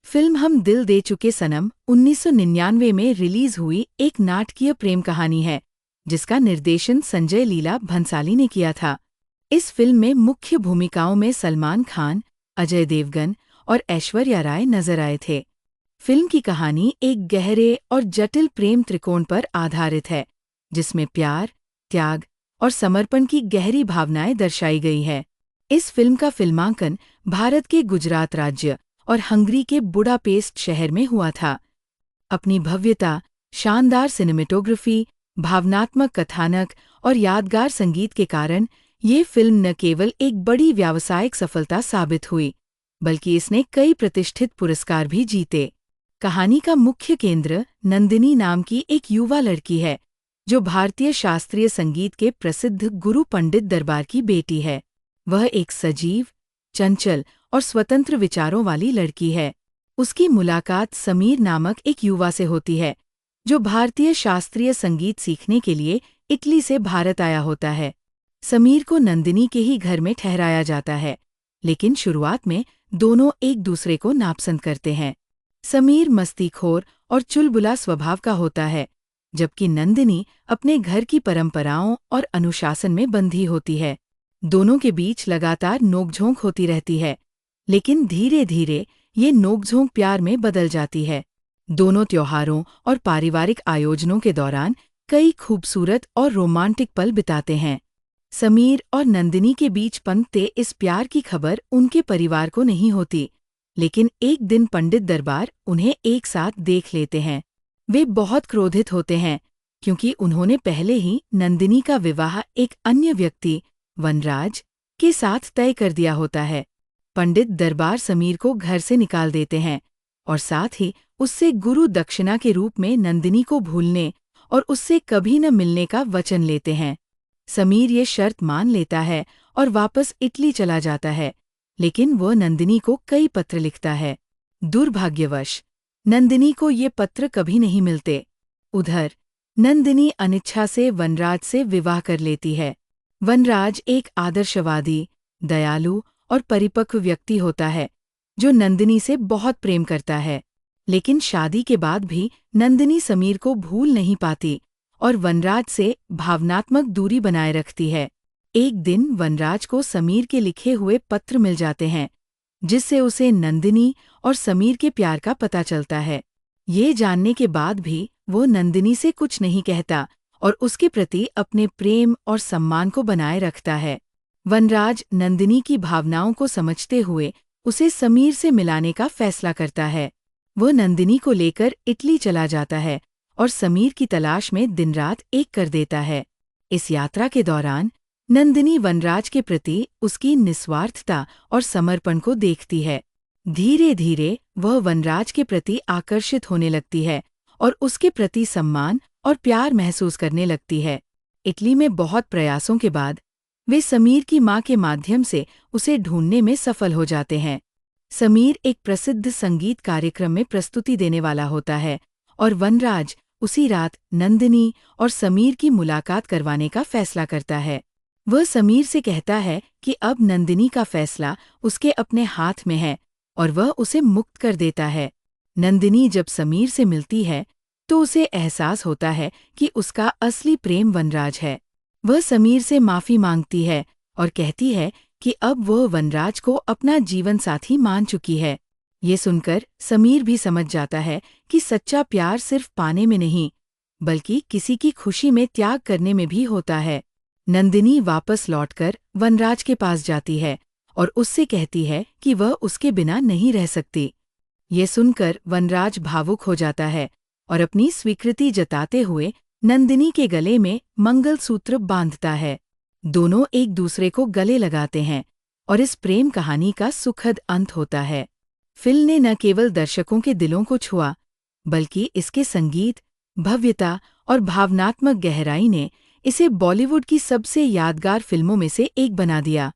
Film हम दिल दे चुके सनम 1999 में रिलीज हुई एक नाटकीय प्रेम कहानी है, जिसका निर्देशन संजय लीला भंसाली ने किया था। इस फिल्म में मुख्य भूमिकाओं में सलमान खान, अजय देवगन और ऐश्वर्या राय नजर आए थे। फिल्म की कहानी एक गहरे और जटिल प्रेम त्रिकोण पर आधारित है, जिसमें प्यार, त्याग और समर्पण की गहरी भावनाएं दर्शाई गई है। इस फिल्म का फिल्मांकन भारत के गुजरात राज्य और हंगरी के बुडापेस्ट शहर में हुआ था। अपनी भव्यता, शानदार सिनेमेटोग्राफी, भावनात्मक कथानक और यादगार संगीत के कारण ये फिल्म न केवल एक बड़ी व्यावसायिक सफलता साबित हुई, बल्कि इसने कई प्रतिष्ठित पुरस्कार भी जीते। कहानी का मुख्य केंद्र नंदिनी नाम की एक युवा लड़की है, जो भारतीय शास्त्रीय संगीत के प्रसिद्ध गुरु पंडित दरबार की बेटी है। वह एक सजीव, चंचल और स्वतंत्र विचारों वाली लड़की है। उसकी मुलाकात समीर नामक एक युवा से होती है, जो भारतीय शास्त्रीय संगीत सीखने के लिए इटली से भारत आया होता है। समीर को नंदिनी के ही घर में ठहराया जाता है, लेकिन शुरुआत में दोनों एक दूसरे को नापसंद करते हैं। समीर मस्तीखोर और चुलबुला स्वभाव का होता है, जबकि नंदिनी अपने घर की परंपराओं और अनुशासन में बंधी होती है। दोनों के बीच लगातार नोकझोंक होती रहती है, लेकिन धीरे धीरे ये नोकझोंक प्यार में बदल जाती है। दोनों त्योहारों और पारिवारिक आयोजनों के दौरान कई खूबसूरत और रोमांटिक पल बिताते हैं। समीर और नंदिनी के बीच पनपते इस प्यार की खबर उनके परिवार को नहीं होती, लेकिन एक दिन पंडित दरबार उन्हें एक साथ देख लेते हैं। वे बहुत क्रोधित होते हैं, क्योंकि उन्होंने पहले ही नंदिनी का विवाह एक अन्य व्यक्ति, वनराज, के साथ तय कर दिया होता है। पंडित दरबार समीर को घर से निकाल देते हैं और साथ ही उससे गुरु दक्षिणा के रूप में नंदिनी को भूलने और उससे कभी न मिलने का वचन लेते हैं। समीर ये शर्त मान लेता है और वापस इटली चला जाता है, लेकिन वह नंदिनी को कई पत्र लिखता है। दुर्भाग्यवश नंदिनी को ये पत्र कभी नहीं मिलते। उधर नंदिनी अनिच्छा से वनराज से विवाह कर लेती है। वनराज एक आदर्शवादी, दयालु और परिपक्व व्यक्ति होता है, जो नंदिनी से बहुत प्रेम करता है। लेकिन शादी के बाद भी नंदिनी समीर को भूल नहीं पाती और वनराज से भावनात्मक दूरी बनाए रखती है। एक दिन वनराज को समीर के लिखे हुए पत्र मिल जाते हैं, जिससे उसे नंदिनी और समीर के प्यार का पता चलता है। ये जानने के बाद भी वो नंदिनी से कुछ नहीं कहता और उसके प्रति अपने प्रेम और सम्मान को बनाए रखता है। वनराज नंदिनी की भावनाओं को समझते हुए उसे समीर से मिलाने का फैसला करता है। वह नंदिनी को लेकर इटली चला जाता है और समीर की तलाश में दिन रात एक कर देता है। इस यात्रा के दौरान नंदिनी वनराज के प्रति उसकी निस्वार्थता और समर्पण को देखती है। धीरे धीरे वह वनराज के प्रति आकर्षित होने लगती है और उसके प्रति सम्मान और प्यार महसूस करने लगती है। इटली में बहुत प्रयासों के बाद वे समीर की मां के माध्यम से उसे ढूंढने में सफल हो जाते हैं। समीर एक प्रसिद्ध संगीत कार्यक्रम में प्रस्तुति देने वाला होता है और वनराज उसी रात नंदिनी और समीर की मुलाकात करवाने का फैसला करता है। वह समीर से कहता है कि अब नंदिनी का फैसला उसके अपने हाथ में है और वह उसे मुक्त कर देता है। नंदिनी जब समीर से मिलती है तो उसे एहसास होता है कि उसका असली प्रेम वनराज है। वह समीर से माफी मांगती है और कहती है कि अब वह वनराज को अपना जीवन साथी मान चुकी है। ये सुनकर समीर भी समझ जाता है कि सच्चा प्यार सिर्फ पाने में नहीं, बल्कि किसी की खुशी में त्याग करने में भी होता है। नंदिनी वापस लौटकर वनराज के पास जाती है और उससे कहती है कि वह उसके बिना नहीं रह सकती। ये सुनकर वनराज भावुक हो जाता है और अपनी स्वीकृति जताते हुए नंदिनी के गले में मंगलसूत्र बांधता है। दोनों एक दूसरे को गले लगाते हैं और इस प्रेम कहानी का सुखद अंत होता है। फिल्म ने न केवल दर्शकों के दिलों को छुआ, बल्कि इसके संगीत, भव्यता और भावनात्मक गहराई ने इसे बॉलीवुड की सबसे यादगार फिल्मों में से एक बना दिया।